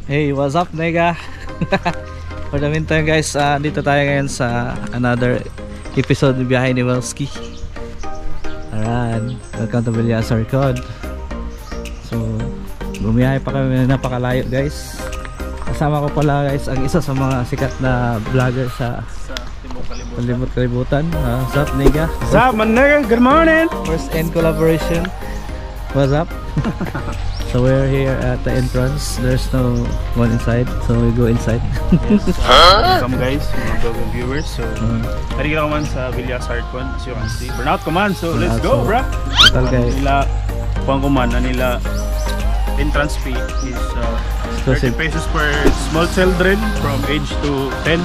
Hey, what's up, nega? For the meantime guys, dito tayo ngayon sa another episode ng Biyahe ni Welski. Alright, welcome to Villas Record. So, bumiyahe pa kami, napakalayo guys. Kasama ko pala guys ang isa sa mga sikat na vlogger sa Timog Kalibutan. What's up, nega? What's up, man, nigga? Good morning! First end collaboration. What's up? So we're here at the entrance. There's no one inside, so we go inside. Yes. Welcome guys, mga vlogging viewers. So, hari ka naman sa Villas Record, as you can see. Burnout Command, so let's go, bro! Total guys. Nila, Pang Command, nila entrance fee is 30 pesos per small children from age to 10,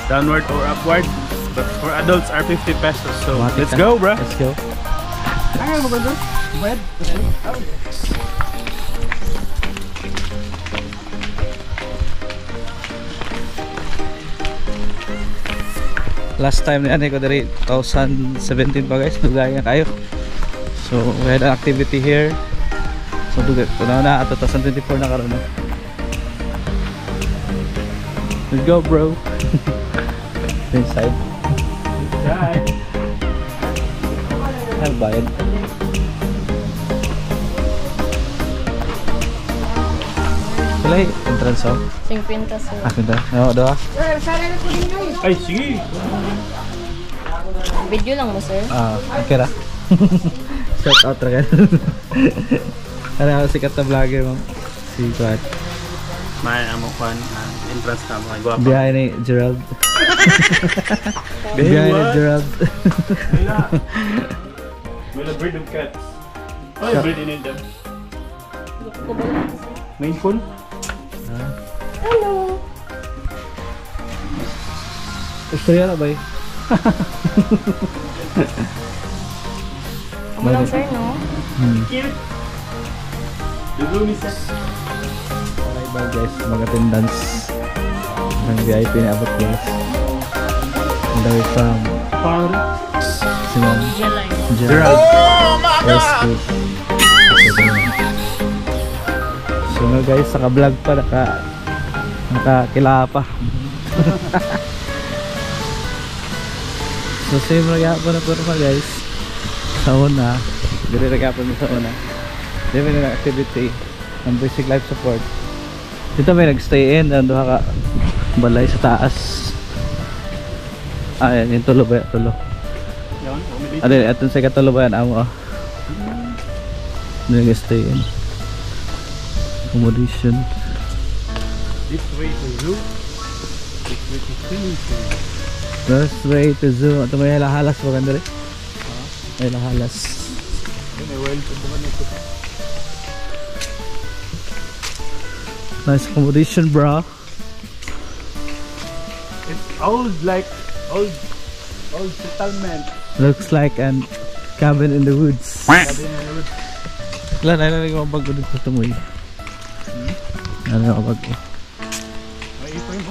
downward or upward. But for adults are 50 pesos. So, let's go, bro! Let's go. Ay, maganda. Wed. Last time ni ko dari 2017 pa guys, dugay kayo. So we had an activity here. So dugay na at 2024 na karon na. Let's go, bro. Inside. Inside. Ang bayad. Kulay entrance oh. 50 sir. Pinta. No, doa. Ay, sige. Video lang mo sir. Okay ra. Shout out ra kan. Ano sikat na vlogger mo? Si Kwat. May amo kan entrance ka mo. Guwapo. Biyahe ni Gerald. Biyahe ni Gerald. Wala breed of cats. Oh, breed in them. Main coon? Hello. Istorya na ba eh? Amo lang sir no? Cute. Dulo ni Seth. Okay ba guys, mag-attendance ng VIP ni Abot guys. All the way from Simon Gerald. Oh my God! So no guys, naka-vlog pa, nakakila pa. So same nagyapon na kurma guys. Sa una, dire nagyapon sa una. Dito may activity ng basic life support. Dito may nagstay in, doha ka balay sa taas. Ayan, yung tulo ba? Tulo. Ano yun, atong sa katulo ba yan? Amo ah. Nag-stay in. Accommodation. This way to zoo. This way to swimming pool. This way to zoo. Ito may halas pa ganda rin. May halas. May wild po ba nito? Nice accommodation, bro. It's old, like old settlement. Looks like an cabin in the woods. Lan, ano yung mabag ko dito sa tumoy? Ano yung mabag ko? May ipay mo?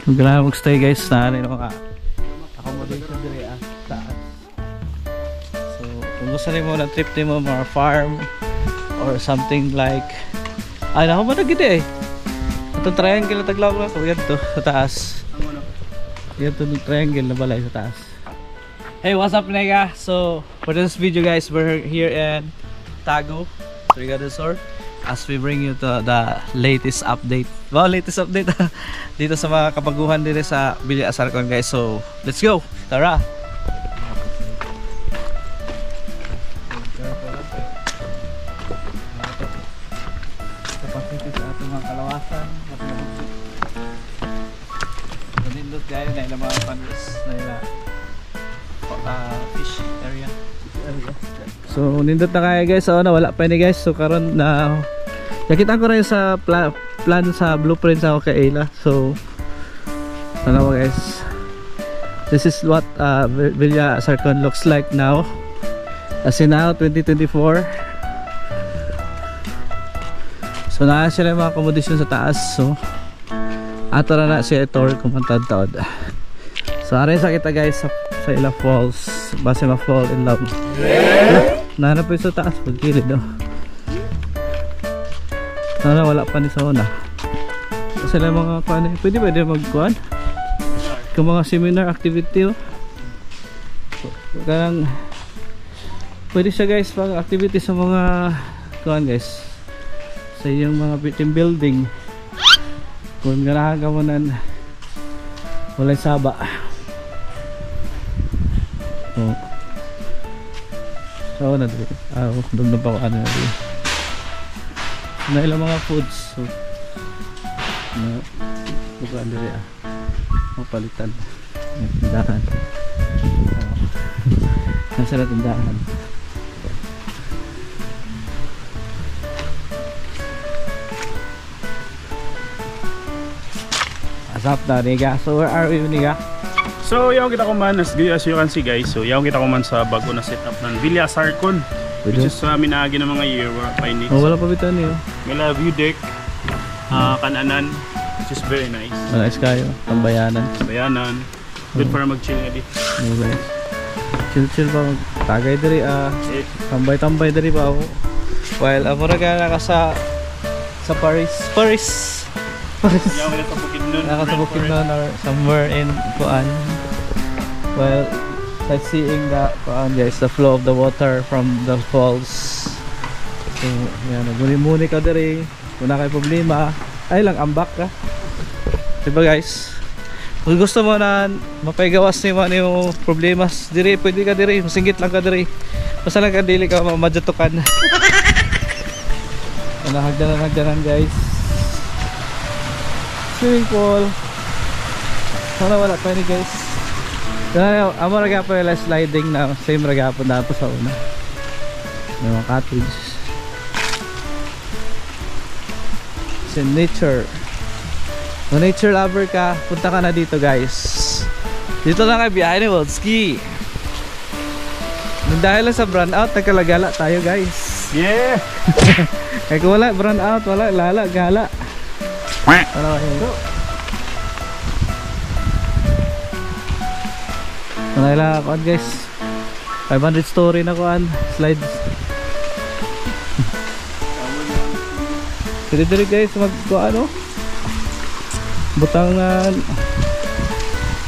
Kung kailangan mag-stay guys, na ano yung accommodation diri taas. So, kung gusto rin mo na trip din mo, mga farm or something like ako mo na gede eh. Itong triangle na taglaw ko, yan to, sa taas. Yan to, triangle na balay sa taas. Hey, what's up, nega? So, for this video guys, we're here in Tago, Surigao del Sur, as we bring you to the latest update. Wow, latest update dito sa mga kabaguhan dito sa Villas Record guys. So, let's go! Tara! So nindot na kaya guys. So wala pa ni guys. So karon na nakita ko rin sa plan sa blueprint sa kay Ayla. So sana mo guys. This is what Villa Sarcon looks like now. As in now 2024. So naa sila mga accommodation sa taas. So ato na siya ito kumantad taod. So aray sa kita guys sa Ila Falls. Base ma-fall in love. Nahanap po sa taas pagkilid no. Sana wala pa ni sa una. Sila mga kuan, pwede magkuan. Kung mga seminar activity oh. Kanang pwede siya guys pang activity sa mga kuan guys. Sa iyong mga team building. Kung ganahan ka mo nan walay saba. Oh. So na dito. Doon pa ko ano na dito. Na ilang mga foods. So na bukan diri palitan. Tindahan. Nasa na tindahan. Asap na niga. So where are we niga? So yaw kita ko man as you can see guys. So yaw kita ko man sa bago na setup ng Villa Sarcon. Which is minaagi ng mga year where findings. Oh, wala pa bitaw niyo. May view deck. Kananan. Which is very nice. Nice kayo. Tambayanan. Tambayanan. Good para mag-chill nga dito. Okay. Chill pa. Tagay diri tambay diri pa ako. While ako naka sa Paris. Nakasabukid nun or somewhere in Kuan. Well, sightseeing the Kuan guys, the flow of the water from the falls. So, yan, nagmuni-muni ka diri. Kung na kayo problema, ay lang ambak ka. Diba guys? Kung gusto mo na mapaigawas ni mo yung problemas diri, pwede ka diri, masingit lang ka diri. Basta lang ka dili ka mamadjatukan. Hagdanan guys. Swimming pool. Sana wala pa ni guys. Amo raga pa yung sliding na same raga po na po sa una. May mga cottage. It's nature. Kung nature lover ka, punta ka na dito guys. Dito na kayo biyahe ni Wildski. Dahil lang sa brand out, nagkalagala tayo guys. Yeah! Kaya kung wala brand out, wala lala, gala. Ano yun? Nangailangan kuan guys 500 story na kuan slides. Diri guys magkuan ano butang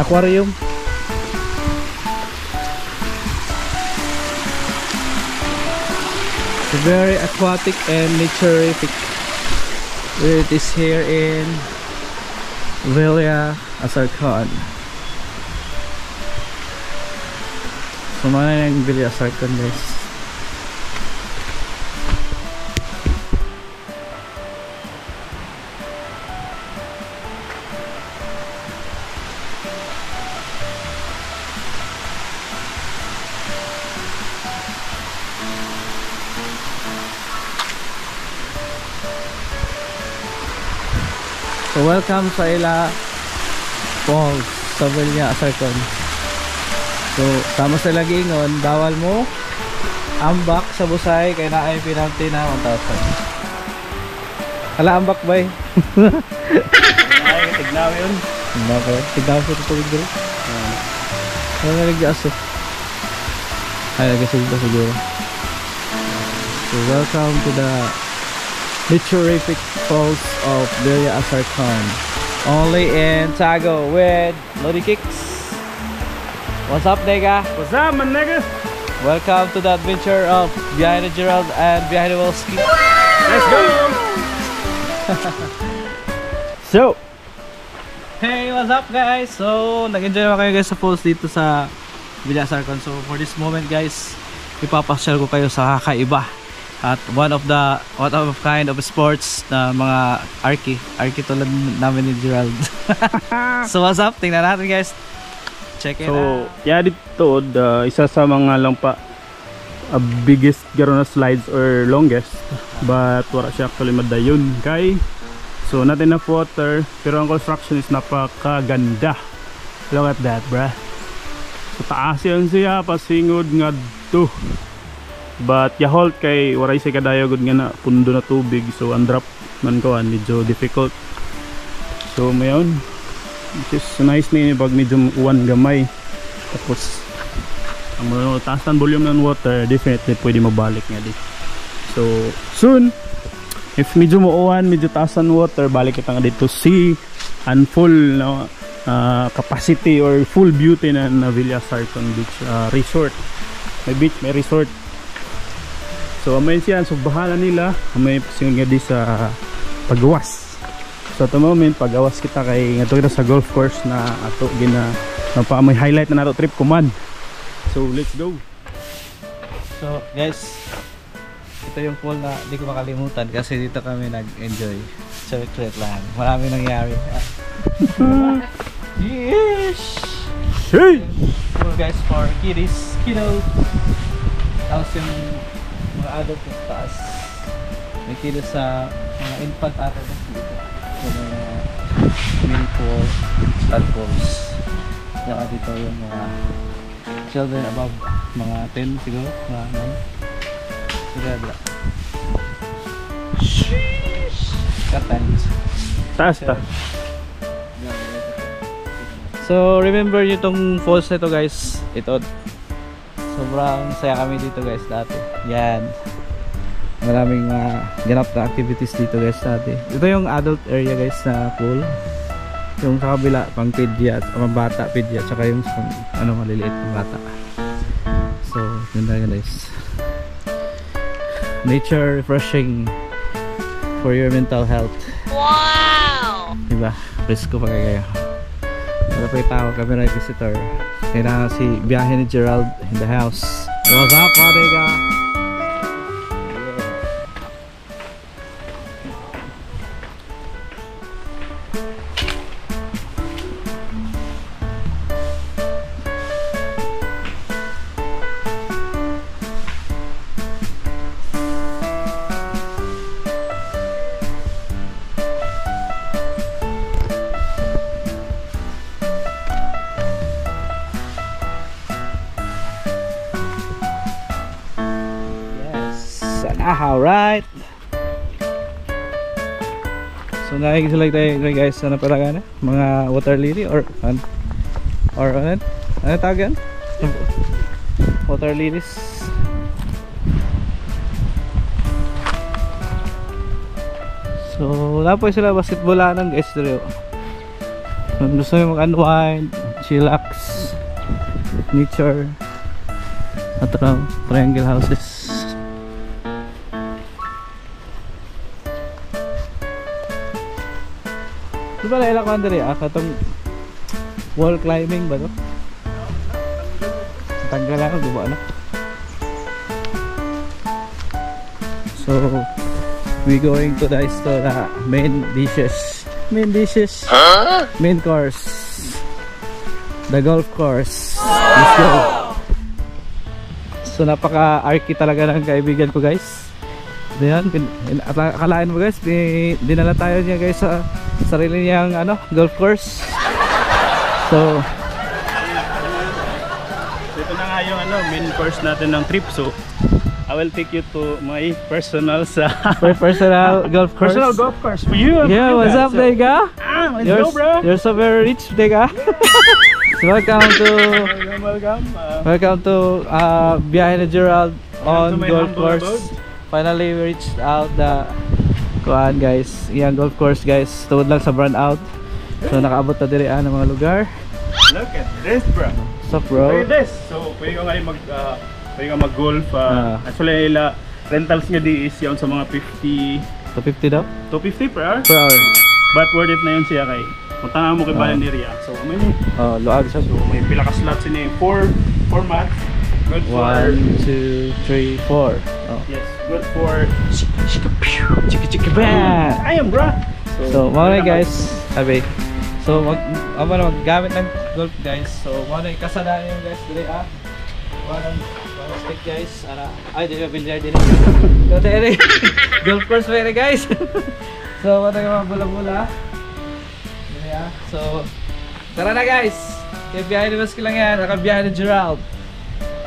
aquarium. It's very aquatic and naturific. It is here in Villa Sarcon. So mana yung Villa Sarcon guys. So welcome sa Ila Falls sa Villa Sarcon. So tama sa lagingon, bawal mo ambak sa busay kay naay penalty na 1,000. Ala ambak bay. Ay tignaw yun. Tignaw sa tubig dito. Wala nag-aso. Ay nag-asulta siguro. So welcome to the naturific falls of Villa Sarcon. Only in Tago with Lodi Kicks. What's up, nigga? What's up, man, nigga? Welcome to the adventure of Behind the Gerald and Behind the Wolski. Let's go! So, hey, what's up, guys? So, nag-enjoy mo kayo guys sa falls dito sa Villa Sarcon. So, for this moment, guys, ipapasyal ko kayo sa kakaiba. At one of kind of sports na mga arki tulad namin ni Gerald. So what's up? Tingnan natin guys. Check it out. So, yeah dito isa sa mga lampa a biggest garo na slides or longest, but wala siya actually madayon kay. So not enough water, pero ang construction is napakaganda. Look at that, bruh. So taas yan siya, pasingod nga to. But yahol kay waray siya kadayagod nga na pundo na tubig, so ang drop man ko medyo difficult. So mayon, which is nice ni pag medyo uwan gamay. Tapos ang taasan volume ng water, definitely pwede mabalik nga di. So soon, if medyo muuwan, medyo taasan water, balik kita nga dito see and full no, capacity or full beauty na Villa Sarton Beach Resort. May beach, may resort. So amay siya, so bahala nila. Amay pasingod nga di sa pagawas. So at the moment, pagawas kita kay nga kita sa golf course na ato gina may highlight na nato trip kuman. So let's go. So guys, ito yung pool na di ko makalimutan kasi dito kami nag-enjoy. Chocolate lang. Marami nangyari. Yes! Hey! Pool guys for kiddies, kiddo. Tapos yung mga adult yung taas. May kiddos sa mga infant ata dito. So mga mini pool, tadpoles. Saka dito yung mga children above mga 10 siguro, mga 9. Siguro. Sheesh! Katans. Taas ta. So remember nyo itong falls na ito guys. Ito sobrang saya kami dito guys dati. Yan. Maraming ganap na activities dito guys dati. Ito yung adult area guys na pool. Yung sa kabila pang pidya at pang bata pidya, tsaka yung ano maliliit na bata. So ganda yun guys. Nature refreshing for your mental health. Wow! Diba? Presko pa kayo. Wala pa itawa kami na visitor. Kaya si biyahe ni Gerald in the house. What's up, Padega? Alright. So nakikisalag tayo guys sa napalagan mga water lily or ano tawag yan? Water lilies. So wala po sila basketballanan guys dito. Kung gusto nyo mag-unwind, chillax, nature at triangle houses. Di ba naila ko Andre? Katong wall climbing ba to? Tanggal lang, di ba ano? So we going to the main dishes. Main course. The golf course. Let's go. So napaka-arky talaga ng kaibigan ko guys. Ayan, akalaan mo guys, dinala tayo niya guys sa sarili niyang golf course. So ito na nga yung main course natin ng trip. So I will take you to my personal golf course. Personal golf course for you. Yeah, what's up, Dega? Let's go, bro. You're so very rich, Dega. So welcome to Biyahe ni Gerald on golf course. Finally we reached out the kuan guys, iyang golf course guys. Tuwad lang sa burn out. So nakaabot na diri ng mga lugar. Look at this, bro. What's up, bro? Look at this. So pwede ka nga mag-golf. Actually rentals niya di is yun sa mga 50 250 daw? 250 per hour? Per hour. But worth it na yun siya kay matanga mo kay Balanderia. So may luag siya. So may pila ka slots ini 4 mats. Good for 1, 2, 3, 4. Oh. Yes, good for Chiki bang! Ayun, bro. So mga guys, sabi. So maggamit ng golf guys. So mga kasalanan yung guys dili Walang stick guys. Ay, di ba billiard din. So, tayo golf course pa yun guys. So, ano yung mga bula-bula. Yeah. So, tara na guys. Kaya biyahe ni Baski lang yan. Nakabiyahe ni Gerald.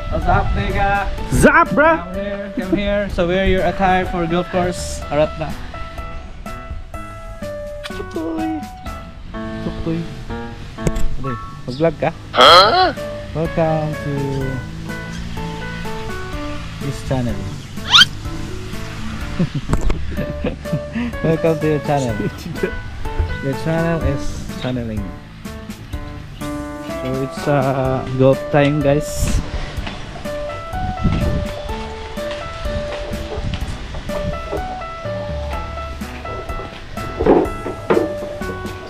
What's up, nigga? Zap, bro! Come here. So, wear your attire for golf course. Arat na. Tuktoy. Tuktoy. Okay, mag-vlog ka? Huh? Welcome to this channel. Welcome to your channel. Your channel is channeling. So it's golf time, guys.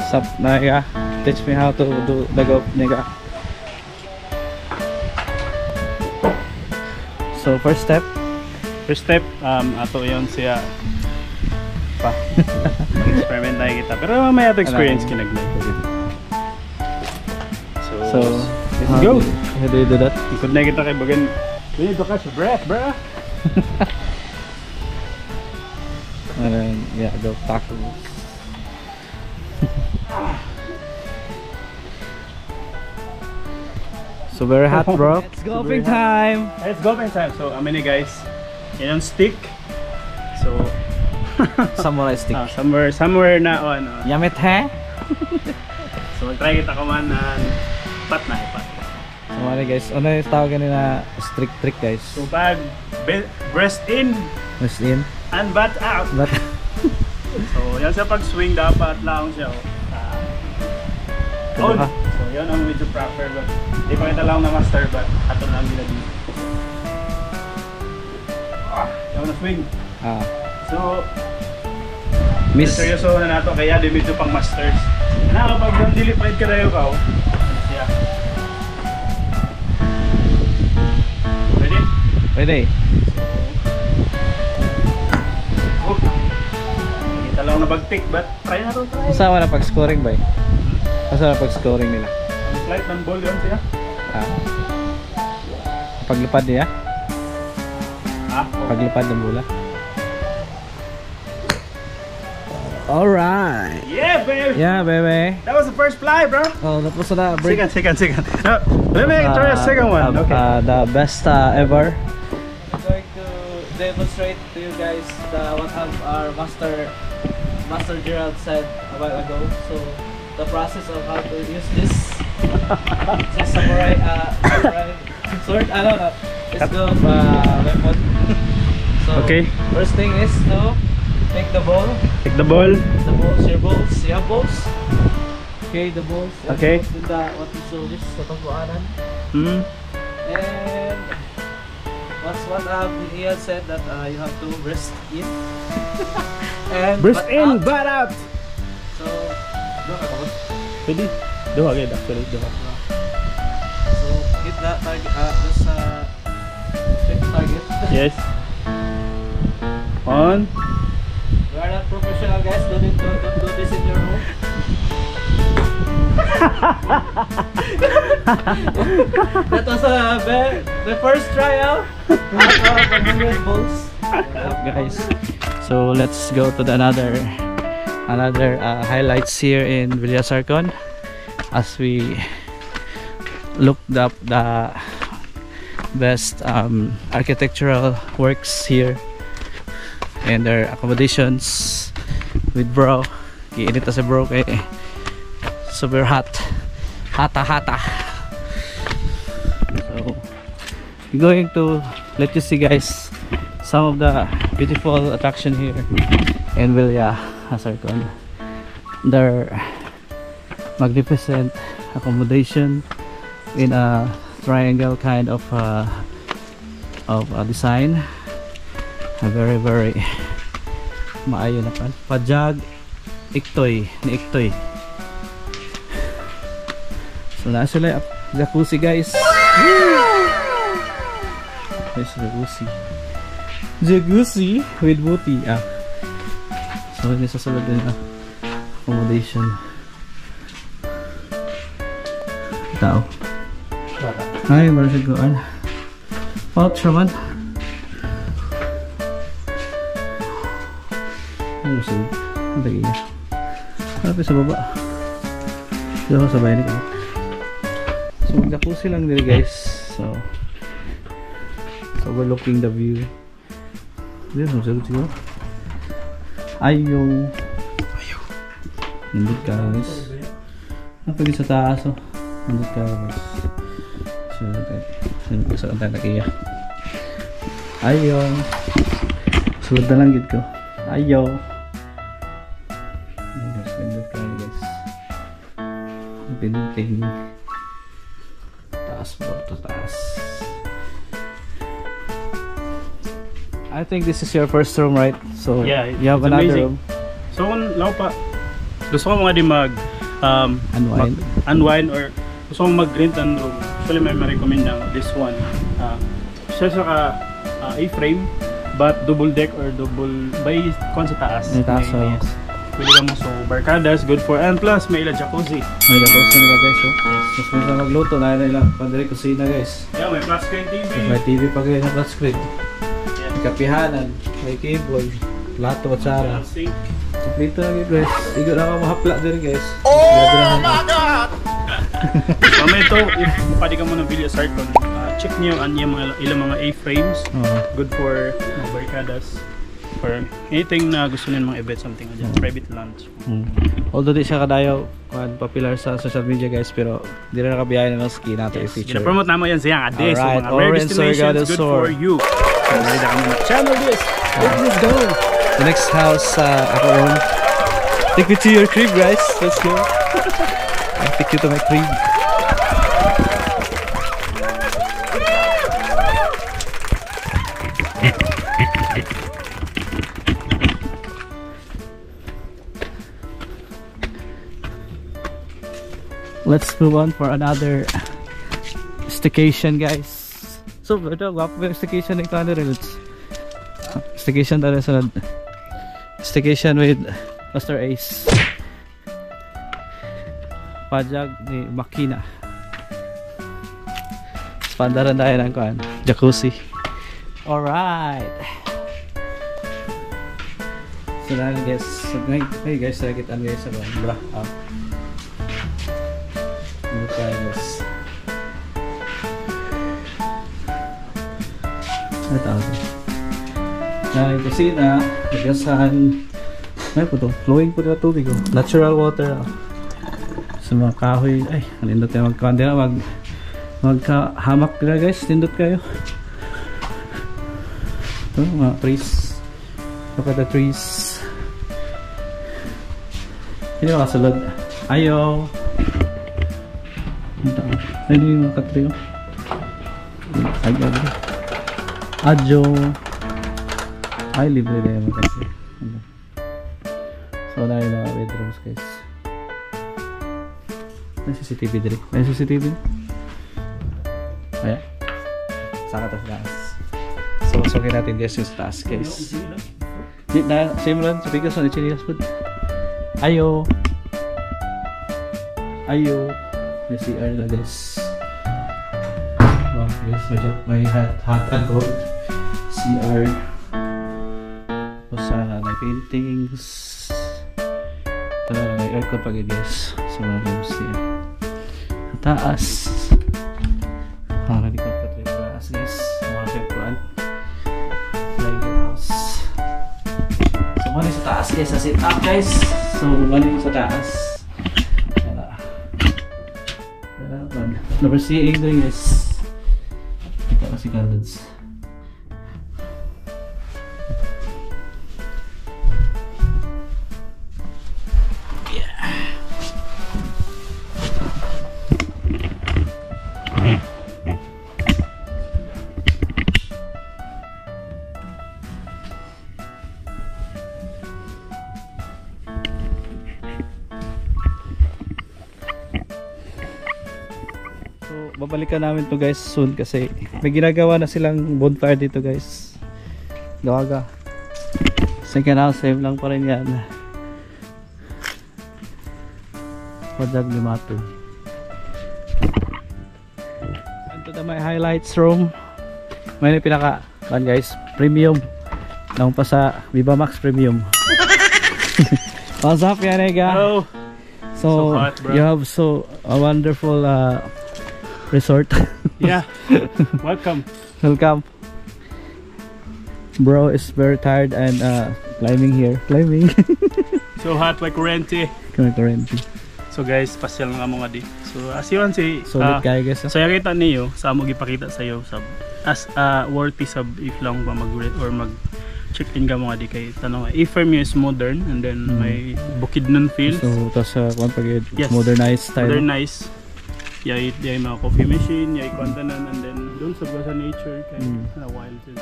Sup, nigga? Teach me how to do the golf, nigga. So first step, ato yon siya pa. Mag-experiment na kita. Pero mamaya ito experience kinagnay ko din. So let's go! How do you do that? Ikot na kita kay Bagan. We need to catch breath, bro! And then, yeah, go tackles. So very hot, bro. It's golfing time. It's golfing time. So, many guys, yun yung stick. So, Samurai stick. somewhere na on. Yamit he? So, mag-try kita kumanan. Pat na, pat. So mga guys, ano yung tawag na strict trick guys? So, pag breast in Breast in and butt out. But So, yan siya pag-swing dapat lang siya. So, yun ang medyo proper. But, di pa kita lang na master, but ato lang ginagin. Yan na swing. So, miss. seryoso na nato kaya di medyo pang masters. Na kapag yung dilipaid ka na yung kao. Siya. Ready? Pwede. Oh. Kita lang na bag-tick, but try na to, try. Kasama na pag-scoring ba? Kasama na pag-scoring nila. Ang flight ng ball yun siya. Paglipad niya? Paglipad ng bola. Alright! Yeah, baby! Yeah, baby! That was the first fly, bro! Oh, that was the break. Second. Let me try a second one. Okay. The best ever. I'm going to demonstrate to you guys what our Master Gerald said a while ago. So, the process of how to use this samurai sword. I don't know. It's good weapon. So, Okay. First thing is to take the ball. Take the ball. The balls, your balls. You have balls? Okay, the balls. Okay. What is this? Sa tangguanan. And what Ian said that you have to breast in. And Breast in, out. butt out. So, doon ka ba? Pwede. Duha agad actually. Duha. So, hit that target. Hit the target. Yes. On. We are not professional guys. Don't do this in your home. That was the first trial of 100 balls. Guys, so let's go to another highlights here in Villasarcon as we looked up the best architectural works here and their accommodations with bro. Iinit na si bro kay super hot. Hata. So we're going to let you see guys some of the beautiful attraction here in Villasarcon. Their magnificent accommodation in a triangle kind of design. A very maayo na pan. Pajag Iktoy ni Iktoy. So na sila jacuzzi guys. This jacuzzi with booty. So ini sa sulod din accommodation. Tao. Ay, marasig koan. Pouch naman. Ano siya? Ang lagi niya. Harapin sa baba. Dito ako sabay nito. So mag-jacuzzi lang dito guys. So overlooking the view. Dito mo siguro. Ayaw. Nandun ka guys. Napagin sa taas oh. Nandun ka guys. So nandun ka sa kanta na kaya. Ayaw. Sulod na lang gid ko. Ayaw. Nandun ka guys. Binting. Taas mo to taas. I think this is your first room, right? So Yeah, you have it's another amazing. room. So kung lao pa, gusto ko mga di unwind or gusto ko mag-rent ang room. Actually may ma-recommend ng this one. Siya sa A-frame but double deck or double by kon sa taas. May taas, so yes. Pwede ka mo so barkadas, good for and plus may ila jacuzzi. May jacuzzi nila guys, so mas may na magluto na nila pandiri kusina guys. Yeah, may flat screen TV. May TV pa guys na flat screen. May kapihanan, may keyboard, plato at sara. Sink. Kompleto na guys. Igo na ako mahapla din guys. Oh my God! Mamaya ito, if pwede ka mo ng video start ko, check niyo ang ilang mga A-frames. Good for mga barkadas. For anything na gusto niyo mga event, something like that, private lunch. Although di siya kadayo popular sa social media guys, pero di na nakabiyahin ng ski natin Yes, i-feature. gina-promote naman yan siya nga. So Alright, mga rare Orange destinations, good Sorgado for you. So nalita kami na channel this. Let's go! The next house ako own. Take me to your crib guys. Let's go. I'll take you to my crib. Let's move on for another staycation guys. So ito, wapo yung staycation ng Thunder Roots. Staycation tayo sa staycation with Master Ace. Pajag ni Makina. Pandaran tayo ng kuan, jacuzzi. Alright. So na guys, hey guys, sakit ang guys sa bra. Guys. Ito. Yung kusina, nagasahan. Ay po to, flowing po na tubig oh. Natural water sa mga kahoy. Ay, nindot tayo magkandila, magkahamak na guys, nindot kayo. Ito, mga trees. Look at the trees. Hindi ba kasulod? Ayaw. Ay, hindi yung mga katriyo. Adjo. Ay, libre na yung mga katriyo. So, na yung mga bedrooms guys. May CCTV dito. May CCTV? Ayan. Saka ito sa taas. So, masukin natin guys yung taas guys. Same run. Sabi ka sa chinilas food. Ayo. Ayo. May CR na guys. Wow guys. May hot and cold. CR. Tapos may paintings. May aircon pa guys. Sa mga rooms niya. Sa taas. Nakalikot ka ito yung taas guys. Mga kekuan. Flying house. So mali sa taas guys. Sa sit up guys. So mali sa taas. Number C doing guys. Kita kasi gardens. Babalikan namin to guys soon kasi may ginagawa na silang bonfire dito guys. Gawaga. Second house, same lang pa rin yan. Pajag ni Mato. And to the my highlights room. may pinaka guys, premium nang pa sa Viva Max Premium. What's up, Yanega? Hello. So hot, bro. you have a wonderful resort. Yeah. Welcome. Welcome. Bro is very tired and climbing here. Climbing. So hot like kurente. Currently. So guys, pasyal nga mo nga di. So as you can see, Solid kaya guys. so yakita niyo, sa mo gipakita sa iyo sab as worthy sab if lang ba mag-rate or mag check-in ka mo nga di kay tanong A-frame is modern and then may Bukidnon feel. So tas kung pag Yes. modernized style. Modernized. Yay mga coffee machine, yay kontanan and then doon sa nature kay na wild since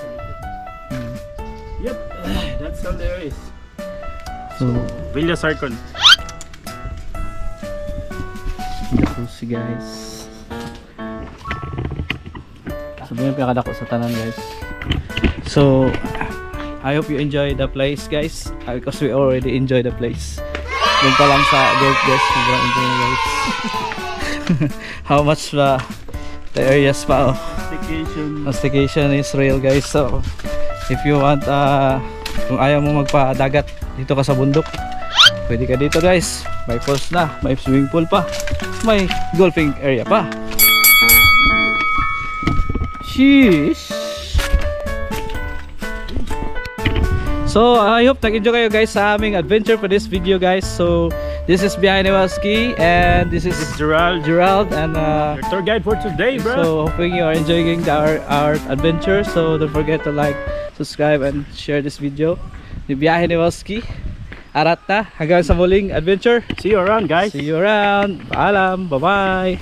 Yep, that's all there is. So Villa Sarcon. si guys. So yun pinakadako sa tanan guys. So I hope you enjoy the place guys, because we already enjoy the place. Doon pa lang sa gate guys, sobrang enjoy guys. How much the areas pa oh. Mastication is real guys. So if you want kung ayaw mo magpa-dagat dito ka sa bundok, pwede ka dito guys. May falls na, may swimming pool pa, may golfing area pa. Sheesh. So I hope nag-enjoy kayo guys sa aming adventure for this video guys. So this is Biyahe ni Waski and this is Gerald and Your tour guide for today, bro. so hoping you are enjoying our adventure. So don't forget to like, subscribe and share this video. Ni Biyahe ni Waski. Arat na hanggang sa muling adventure. See you around, guys. See you around. Paalam. Bye-bye.